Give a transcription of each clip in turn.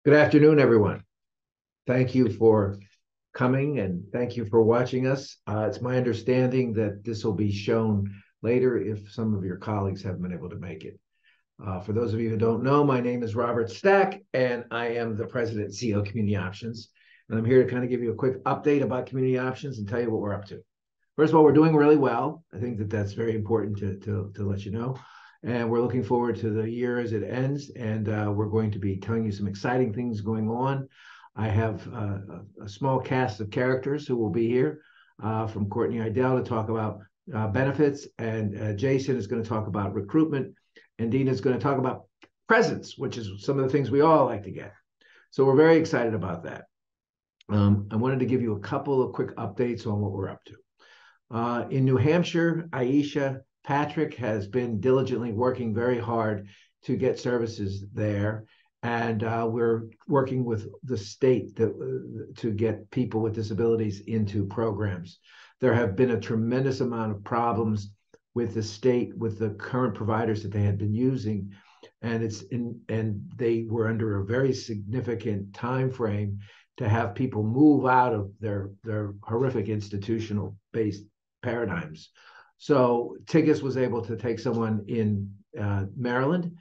Good afternoon, everyone. Thank you for coming and thank you for watching us. It's my understanding that this will be shown later if some of your colleagues haven't been able to make it. For those of you who don't know, my name is Robert Stack, and I am the president and CEO of Community Options. And I'm here to kind of give you a quick update about Community Options and tell you what we're up to. First of all, we're doing really well. I think that that's very important to let you know. And we're looking forward to the year as it ends. And we're going to be telling you some exciting things going on. I have a small cast of characters who will be here from Courtney Idell to talk about benefits. And Jason is going to talk about recruitment. And Dina is going to talk about presents, which is some of the things we all like to get. So we're very excited about that. I wanted to give you a couple of quick updates on what we're up to. In New Hampshire, Aisha Patrick has been diligently working very hard to get services there. And we're working with the state to get people with disabilities into programs. There have been a tremendous amount of problems with the state, with the current providers that they had been using. And they were under a very significant time frame to have people move out of their horrific institutional based paradigms. So Tiggis was able to take someone in Maryland.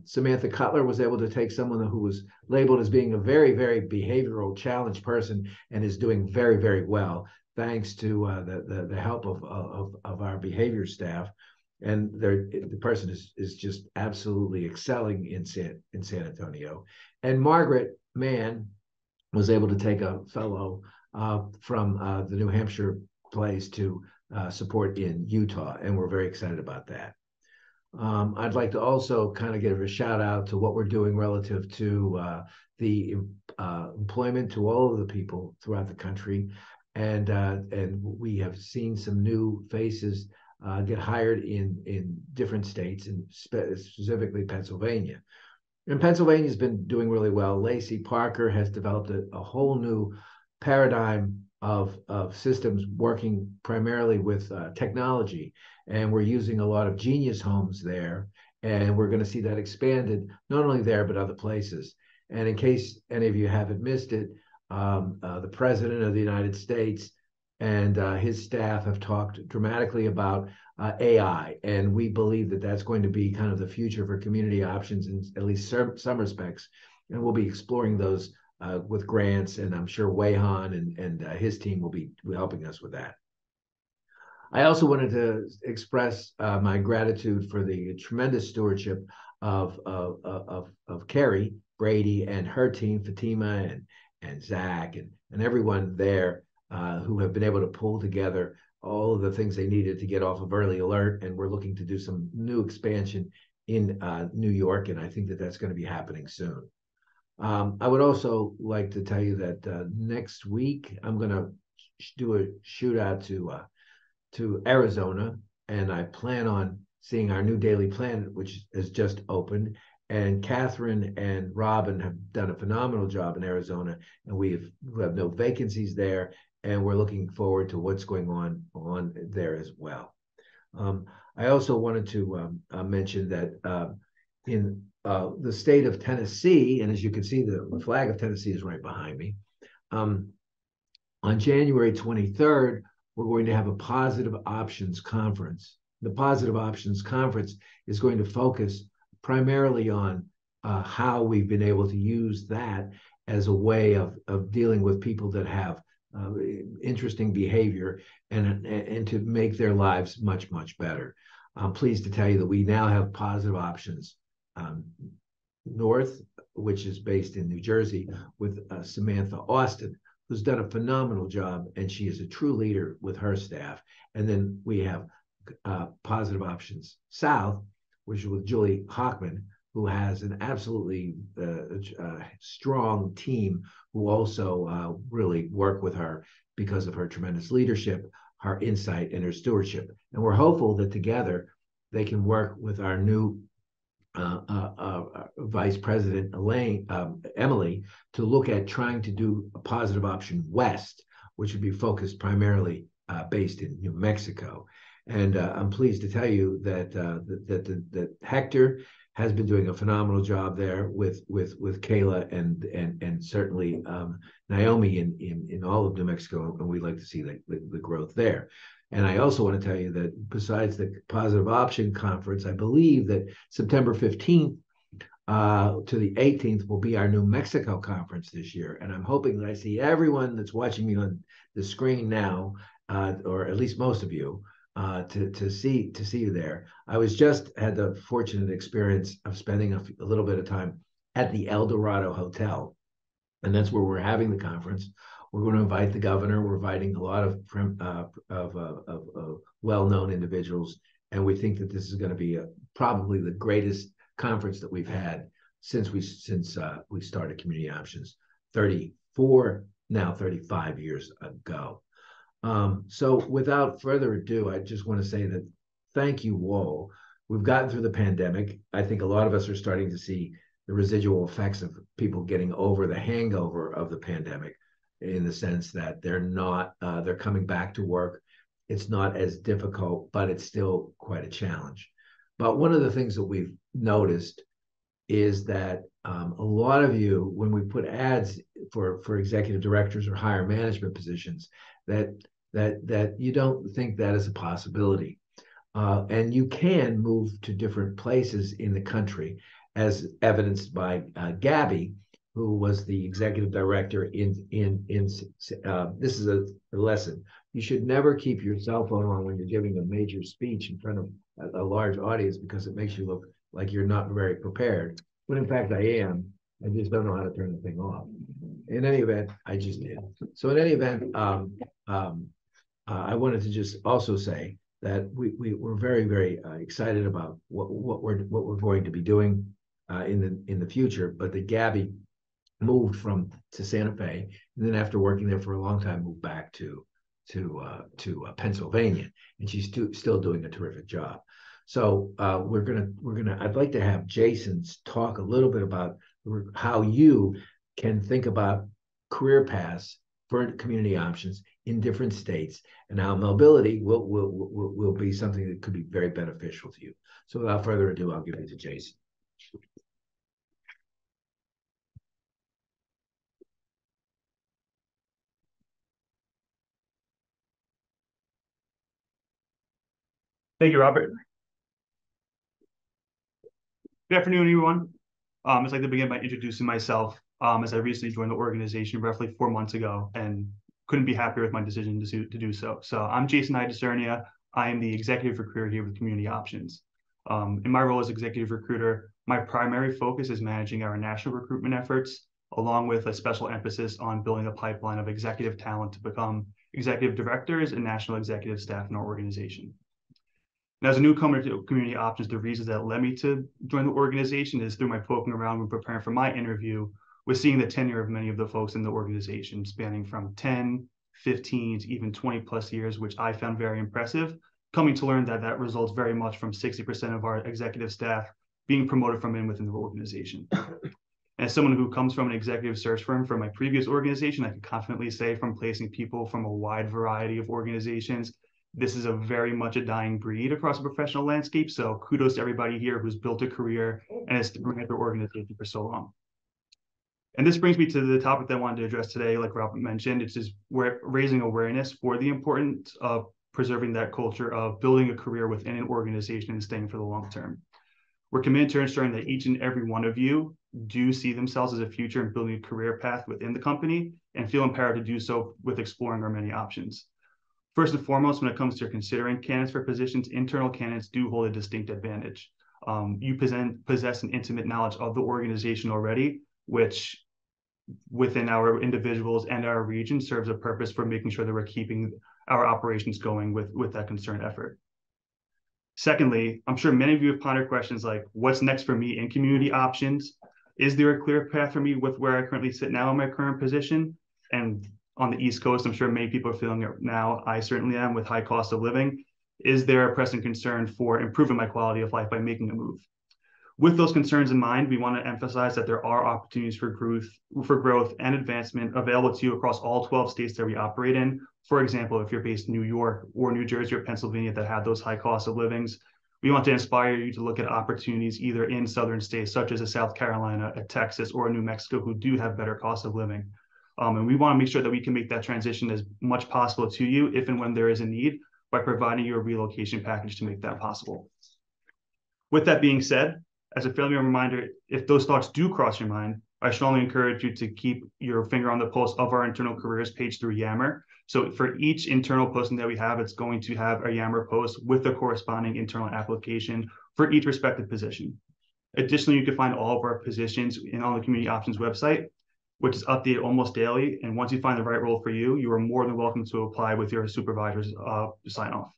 Samantha Cutler was able to take someone who was labeled as being a very, very behavioral challenged person and is doing very, very well, thanks to the help of our behavior staff. And the person is just absolutely excelling in San Antonio. And Margaret Mann was able to take a fellow from the New Hampshire place to support in Utah, and we're very excited about that. I'd like to also kind of give a shout out to what we're doing relative to the employment to all of the people throughout the country, and we have seen some new faces get hired in different states, and specifically Pennsylvania. And Pennsylvania's been doing really well. Lacey Parker has developed a whole new paradigm of systems working primarily with technology. And we're using a lot of genius homes there. And we're going to see that expanded, not only there, but other places. And in case any of you haven't missed it, the President of the United States and his staff have talked dramatically about AI, and we believe that that's going to be kind of the future for community options in at least some respects. And we'll be exploring those with grants, and I'm sure Wayhan and his team will be helping us with that. I also wanted to express my gratitude for the tremendous stewardship of Carrie Brady and her team, Fatima and Zach and everyone there who have been able to pull together all of the things they needed to get off of early alert. And we're looking to do some new expansion in New York, and I think that that's going to be happening soon. I would also like to tell you that next week I'm going to do a shootout to Arizona, and I plan on seeing our new Daily Planet, which has just opened. And Catherine and Robin have done a phenomenal job in Arizona, and we have no vacancies there, and we're looking forward to what's going on there as well. I also wanted to mention that in the state of Tennessee, and as you can see, the flag of Tennessee is right behind me. On January 23rd, we're going to have a Positive Options Conference. The Positive Options Conference is going to focus primarily on how we've been able to use that as a way of dealing with people that have interesting behavior and to make their lives much, much better. I'm pleased to tell you that we now have Positive Options North, which is based in New Jersey, with Samantha Austin, who's done a phenomenal job, and she is a true leader with her staff. And then we have Positive Options South, which is with Julie Hockman, who has an absolutely strong team who also really work with her because of her tremendous leadership, her insight, and her stewardship. And we're hopeful that together they can work with our new Vice President Emily to look at trying to do a Positive Option West, which would be focused primarily based in New Mexico. And I'm pleased to tell you that Hector has been doing a phenomenal job there with Kayla and certainly Naomi in all of New Mexico, and we'd like to see the growth there. And I also want to tell you that besides the Positive Option Conference, I believe that September 15th to the 18th will be our New Mexico conference this year. And I'm hoping that I see everyone that's watching me on the screen now, or at least most of you, to see you there. I was just had the fortunate experience of spending a little bit of time at the El Dorado Hotel, and that's where we're having the conference. We're going to invite the governor. We're inviting a lot of well-known individuals, and we think that this is going to be probably the greatest conference that we've had since we started Community Options 34, now 35 years ago. So without further ado, I just want to say that thank you all. We've gotten through the pandemic. I think a lot of us are starting to see the residual effects of people getting over the hangover of the pandemic, in the sense that they're coming back to work. It's not as difficult, but it's still quite a challenge. But one of the things that we've noticed is that a lot of you, when we put ads for executive directors or higher management positions, that you don't think that is a possibility. And you can move to different places in the country, as evidenced by Gabby, who was the executive director this is a lesson. You should never keep your cell phone on when you're giving a major speech in front of a large audience, because it makes you look like you're not very prepared. When in fact I am. I just don't know how to turn the thing off. In any event, I just did. So in any event, I wanted to just also say that we're very, very excited about what we're going to be doing in the future. But that Gabby moved to Santa Fe, and then after working there for a long time, moved back to Pennsylvania, and she's still doing a terrific job. So I'd like to have Jason talk a little bit about how you can think about career paths for Community Options in different states, and how mobility will be something that could be very beneficial to you. So without further ado, I'll give it to Jason. Thank you, Robert. Good afternoon, everyone. I'd like to begin by introducing myself, as I recently joined the organization roughly 4 months ago, and couldn't be happier with my decision to do so. So I'm Jason Idicernia. I am the executive recruiter here with Community Options. In my role as executive recruiter, my primary focus is managing our national recruitment efforts, along with a special emphasis on building a pipeline of executive talent to become executive directors and national executive staff in our organization. Now, as a newcomer to Community Options, the reasons that led me to join the organization is through my poking around when preparing for my interview, was seeing the tenure of many of the folks in the organization, spanning from 10, 15 to even 20 plus years, which I found very impressive, coming to learn that that results very much from 60% of our executive staff being promoted from within the organization. As someone who comes from an executive search firm from my previous organization, I can confidently say, from placing people from a wide variety of organizations, this is a very much a dying breed across the professional landscape. So kudos to everybody here who's built a career and has been at their organization for so long. And this brings me to the topic that I wanted to address today. Like Robert mentioned, it's just raising awareness for the importance of preserving that culture of building a career within an organization and staying for the long term. We're committed to ensuring that each and every one of you do see themselves as a future in building a career path within the company, and feel empowered to do so with exploring our many options. First and foremost, when it comes to considering candidates for positions, internal candidates do hold a distinct advantage. You possess an intimate knowledge of the organization already, which within our individuals and our region serves a purpose for making sure that we're keeping our operations going with that concerned effort. Secondly, I'm sure many of you have pondered questions like, what's next for me in Community Options? Is there a clear path for me with where I currently sit now in my current position? And on the East Coast, I'm sure many people are feeling it now. I certainly am, with high cost of living. Is there a pressing concern for improving my quality of life by making a move? With those concerns in mind, we want to emphasize that there are opportunities for growth and advancement available to you across all 12 states that we operate in. For example, if you're based in New York or New Jersey or Pennsylvania that have those high costs of livings, We want to inspire you to look at opportunities either in southern states such as a South Carolina, a Texas, or a New Mexico who do have better cost of living. And we want to make sure that we can make that transition as much possible to you if and when there is a need by providing you a relocation package to make that possible. With that being said, as a friendly reminder, if those thoughts do cross your mind, I strongly encourage you to keep your finger on the pulse of our internal careers page through Yammer. So for each internal posting that we have, it's going to have a Yammer post with the corresponding internal application for each respective position. Additionally, you can find all of our positions on the Community Options website, which is updated almost daily. And once you find the right role for you, you are more than welcome to apply with your supervisor's sign off.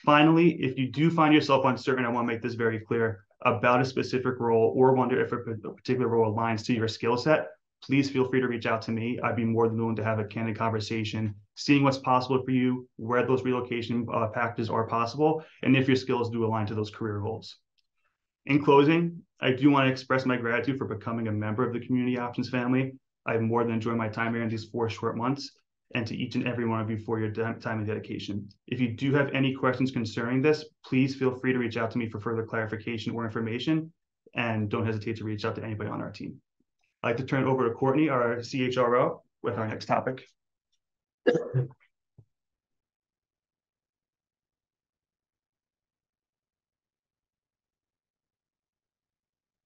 Finally, if you do find yourself uncertain, I want to make this very clear about a specific role or wonder if a particular role aligns to your skill set, please feel free to reach out to me. I'd be more than willing to have a candid conversation, seeing what's possible for you, where those relocation packages are possible, and if your skills do align to those career goals. In closing, I do want to express my gratitude for becoming a member of the Community Options family. I've more than enjoyed my time here in these 4 short months, and to each and every one of you for your time and dedication. If you do have any questions concerning this, please feel free to reach out to me for further clarification or information, and don't hesitate to reach out to anybody on our team. I'd like to turn it over to Courtney, our CHRO, with our next topic.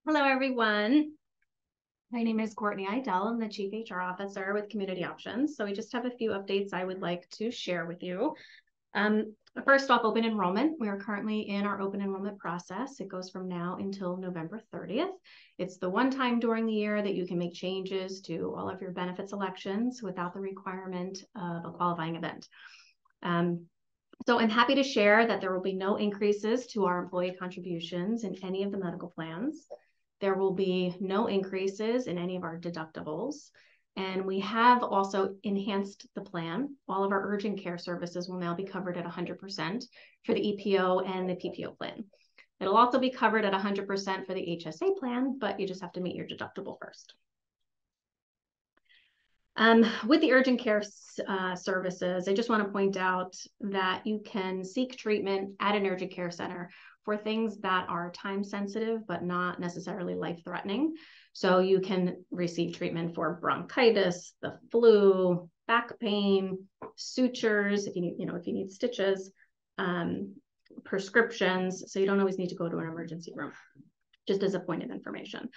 Hello, everyone. My name is Courtney Idell. I'm the Chief HR Officer with Community Options. So we just have a few updates I would like to share with you. First off, open enrollment. We are currently in our open enrollment process. It goes from now until November 30th. It's the one time during the year that you can make changes to all of your benefit selections without the requirement of a qualifying event. So I'm happy to share that there will be no increases to our employee contributions in any of the medical plans. There will be no increases in any of our deductibles. And we have also enhanced the plan. All of our urgent care services will now be covered at 100% for the EPO and the PPO plan. It'll also be covered at 100% for the HSA plan, but you just have to meet your deductible first. With the urgent care services, I just want to point out that you can seek treatment at an urgent care center for things that are time sensitive, but not necessarily life-threatening. So you can receive treatment for bronchitis, the flu, back pain, sutures, if you need stitches, prescriptions. So you don't always need to go to an emergency room, just as a point of information.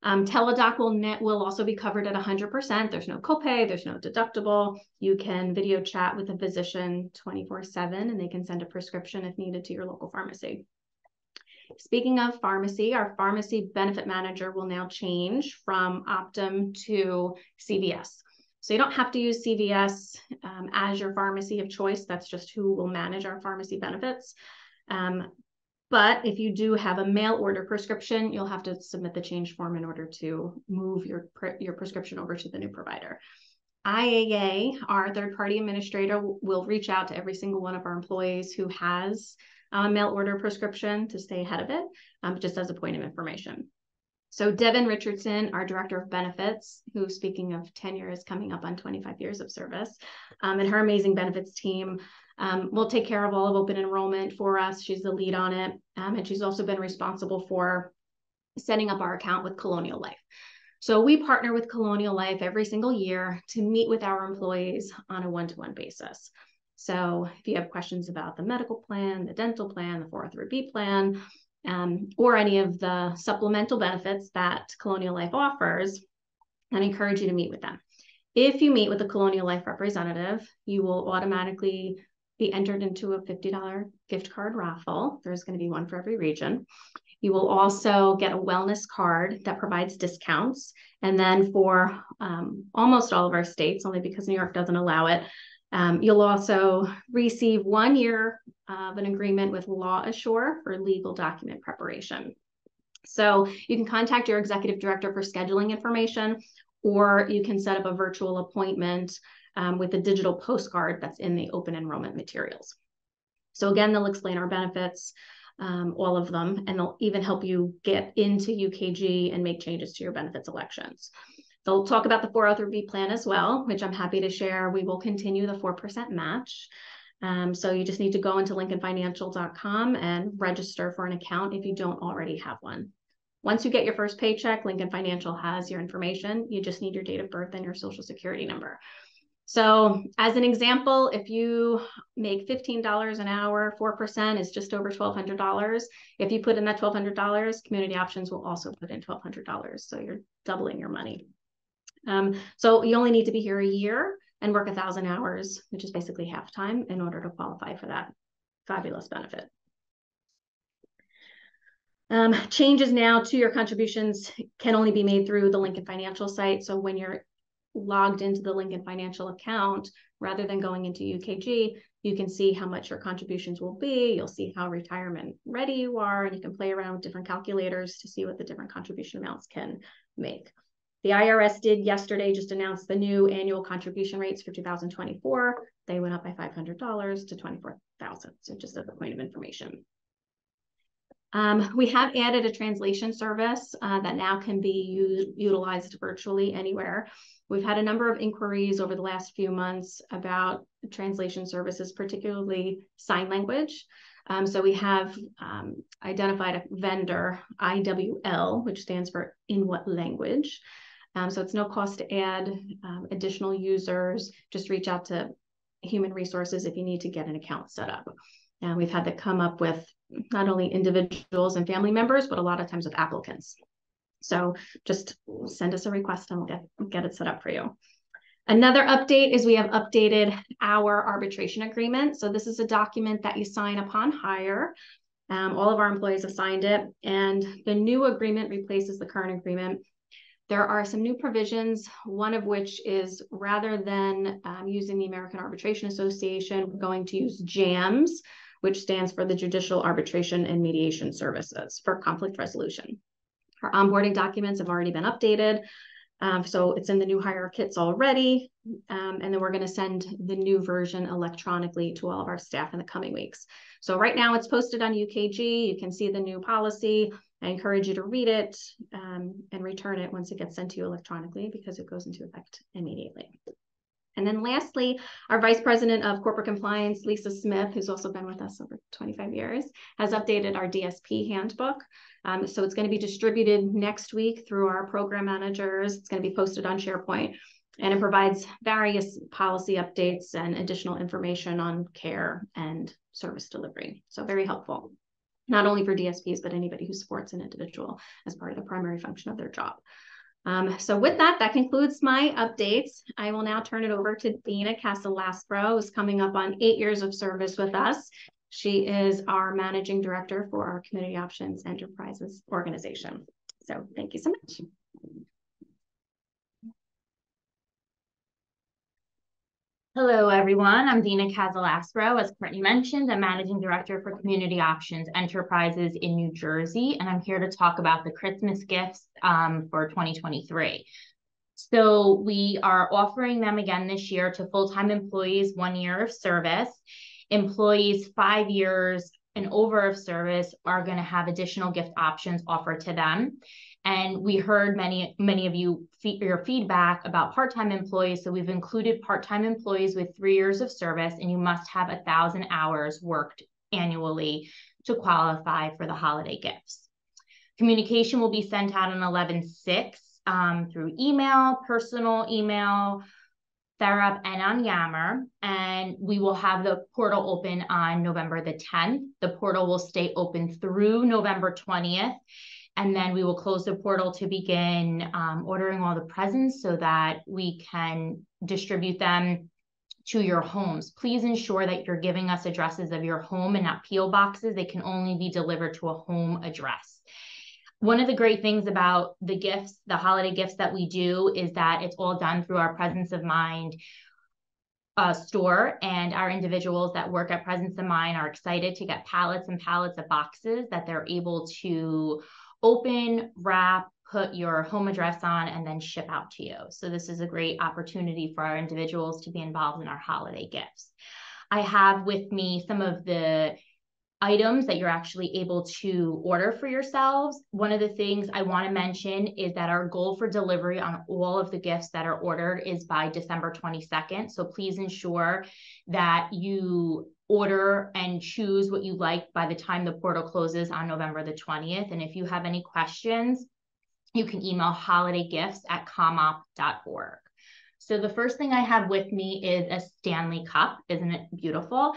Teladoc will also be covered at 100%. There's no copay, there's no deductible. You can video chat with a physician 24/7, and they can send a prescription if needed to your local pharmacy. Speaking of pharmacy, our pharmacy benefit manager will now change from Optum to CVS. So you don't have to use CVS as your pharmacy of choice. That's just who will manage our pharmacy benefits. But if you do have a mail order prescription, you'll have to submit the change form in order to move your prescription over to the new provider. IAA, our third-party administrator, will reach out to every single one of our employees who has a mail order prescription to stay ahead of it, just as a point of information. So Devin Richardson, our Director of Benefits, who, speaking of tenure, is coming up on 25 years of service, and her amazing benefits team will take care of all of open enrollment for us. She's the lead on it, and she's also been responsible for setting up our account with Colonial Life. So we partner with Colonial Life every single year to meet with our employees on a one-to-one basis. So if you have questions about the medical plan, the dental plan, the 403B plan, or any of the supplemental benefits that Colonial Life offers, I encourage you to meet with them. If you meet with a Colonial Life representative, you will automatically be entered into a $50 gift card raffle. There's going to be one for every region. You will also get a wellness card that provides discounts. And then for almost all of our states, only because New York doesn't allow it, you'll also receive 1 year of an agreement with Law Assure for legal document preparation. So you can contact your executive director for scheduling information, or you can set up a virtual appointment with a digital postcard that's in the open enrollment materials. So again, they'll explain our benefits, all of them, and they'll even help you get into UKG and make changes to your benefits elections. They'll talk about the 403B plan as well, which I'm happy to share. We will continue the 4% match. So you just need to go into lincolnfinancial.com and register for an account if you don't already have one. Once you get your first paycheck, Lincoln Financial has your information. You just need your date of birth and your social security number. So as an example, if you make $15 an hour, 4% is just over $1,200. If you put in that $1,200, Community Options will also put in $1,200. So you're doubling your money. So you only need to be here a year and work 1,000 hours, which is basically half time, in order to qualify for that fabulous benefit. Changes now to your contributions can only be made through the Lincoln Financial site. So when you're logged into the Lincoln Financial account, rather than going into UKG, you can see how much your contributions will be. You'll see how retirement ready you are, and you can play around with different calculators to see what the different contribution amounts can make. The IRS did yesterday just announce the new annual contribution rates for 2024. They went up by $500 to $24,000. So just as a point of information. We have added a translation service that now can be utilized virtually anywhere. We've had a number of inquiries over the last few months about translation services, particularly sign language. So we have identified a vendor, IWL, which stands for In What Language. So it's no cost to add additional users. Just reach out to Human Resources if you need to get an account set up. And we've had to come up with not only individuals and family members, but a lot of times with applicants. So just send us a request and we'll get it set up for you. Another update is we have updated our arbitration agreement. So this is a document that you sign upon hire. All of our employees have signed it, and the new agreement replaces the current agreement. There are some new provisions, one of which is rather than using the American Arbitration Association, we're going to use JAMS, which stands for the Judicial Arbitration and Mediation Services for conflict resolution. Our onboarding documents have already been updated. So it's in the new hire kits already. And then we're going to send the new version electronically to all of our staff in the coming weeks. So right now it's posted on UKG. You can see the new policy. I encourage you to read it and return it once it gets sent to you electronically, because it goes into effect immediately. And then lastly, our Vice President of Corporate Compliance, Lisa Smith, who's also been with us over 25 years, has updated our DSP handbook. So it's going to be distributed next week through our program managers. It's going to be posted on SharePoint, and it provides various policy updates and additional information on care and service delivery. So very helpful, not only for DSPs, but anybody who supports an individual as part of the primary function of their job. So with that, that concludes my updates. I will now turn it over to Dina Casalaspro, who's coming up on 8 years of service with us. She is our Managing Director for our Community Options Enterprises organization. So thank you so much. Hello, everyone. I'm Dina Casalaspro. As Courtney mentioned, I'm Managing Director for Community Options Enterprises in New Jersey, and I'm here to talk about the Christmas gifts for 2023. So we are offering them again this year to full-time employees, 1 year of service. Employees 5 years and over of service are going to have additional gift options offered to them. And we heard many of you your feedback about part-time employees. So we've included part-time employees with 3 years of service, and you must have 1,000 hours worked annually to qualify for the holiday gifts. Communication will be sent out on 11/6 through email, personal email, TheraP, and on Yammer. And we will have the portal open on November the 10th. The portal will stay open through November 20th. And then we will close the portal to begin ordering all the presents so that we can distribute them to your homes. Please ensure that you're giving us addresses of your home and not P.O. boxes. They can only be delivered to a home address. One of the great things about the gifts, the holiday gifts that we do, is that it's all done through our Presence of Mind store, and our individuals that work at Presence of Mind are excited to get pallets and pallets of boxes that they're able to open, wrap, put your home address on, and then ship out to you. So this is a great opportunity for our individuals to be involved in our holiday gifts. I have with me some of the items that you're actually able to order for yourselves. One of the things I want to mention is that our goal for delivery on all of the gifts that are ordered is by December 22nd. So please ensure that you order and choose what you like by the time the portal closes on November the 20th. And if you have any questions, you can email holidaygifts@comop.org. So the first thing I have with me is a Stanley cup. Isn't it beautiful?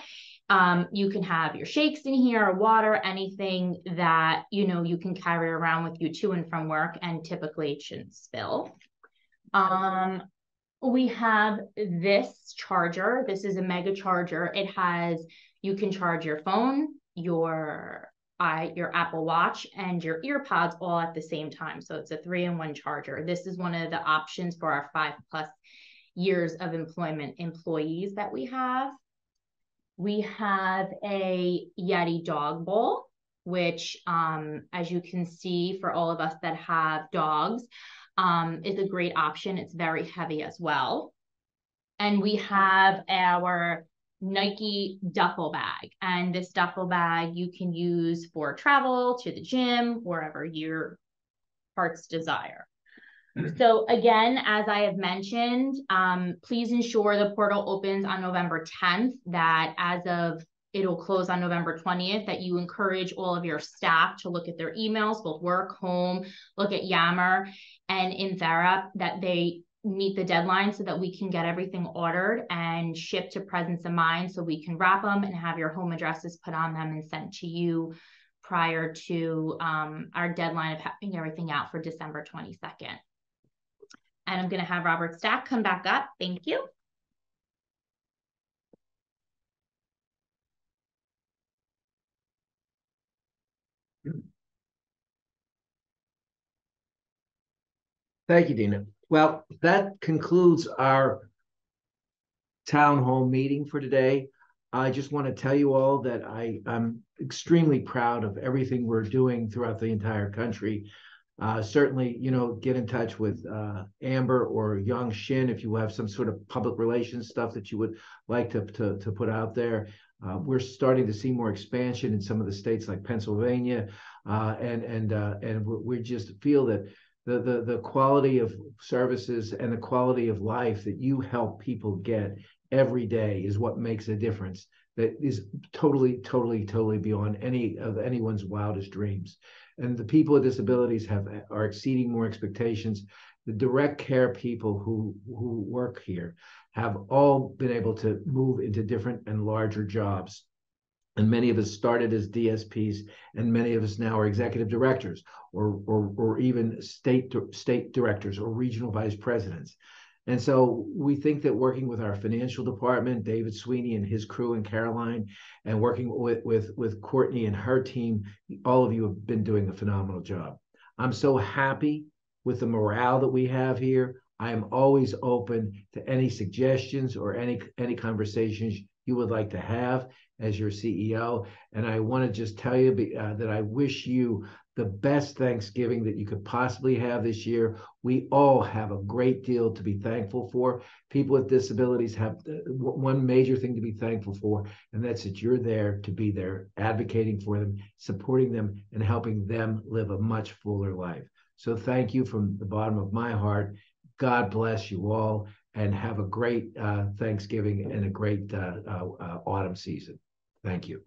You can have your shakes in here, or water, anything that, you know, you can carry around with you to and from work, and typically it shouldn't spill. We have this charger. This is a mega charger. It has, you can charge your phone, your Apple Watch, and your earpods all at the same time. So it's a 3-in-1 charger. This is one of the options for our 5+ years of employment employees that we have. We have a Yeti dog bowl, which, as you can see, for all of us that have dogs, is a great option. It's very heavy as well. And we have our Nike duffel bag. And this duffel bag you can use for travel, to the gym, wherever your heart's desire. So again, as I have mentioned, please ensure the portal opens on November 10th, that as of it'll close on November 20th, that you encourage all of your staff to look at their emails, both work, home, look at Yammer and InThera, that they meet the deadline so that we can get everything ordered and shipped to Presence of Mind, so we can wrap them and have your home addresses put on them and sent to you prior to our deadline of having everything out for December 22nd. And I'm going to have Robert Stack come back up. Thank you. Thank you, Dina. Well, that concludes our town hall meeting for today. I just want to tell you all that I'm extremely proud of everything we're doing throughout the entire country. Certainly, you know, get in touch with Amber or Yang Shin if you have some sort of public relations stuff that you would like to put out there. We're starting to see more expansion in some of the states like Pennsylvania, and we just feel that the quality of services and the quality of life that you help people get every day is what makes a difference. That is totally beyond anyone's wildest dreams. And the people with disabilities are exceeding more expectations. The direct care people who work here have all been able to move into different and larger jobs. And many of us started as DSPs, and many of us now are executive directors or even state directors or regional vice presidents. And so we think that working with our financial department, David Sweeney and his crew and Caroline, and working with Courtney and her team, all of you have been doing a phenomenal job. I'm so happy with the morale that we have here. I am always open to any suggestions or any conversations you would like to have as your CEO. And I want to just tell you that I wish you the best Thanksgiving that you could possibly have this year. We all have a great deal to be thankful for. People with disabilities have one major thing to be thankful for, and that's that you're there to be there, advocating for them, supporting them, and helping them live a much fuller life. So thank you from the bottom of my heart. God bless you all, and have a great Thanksgiving and a great autumn season. Thank you.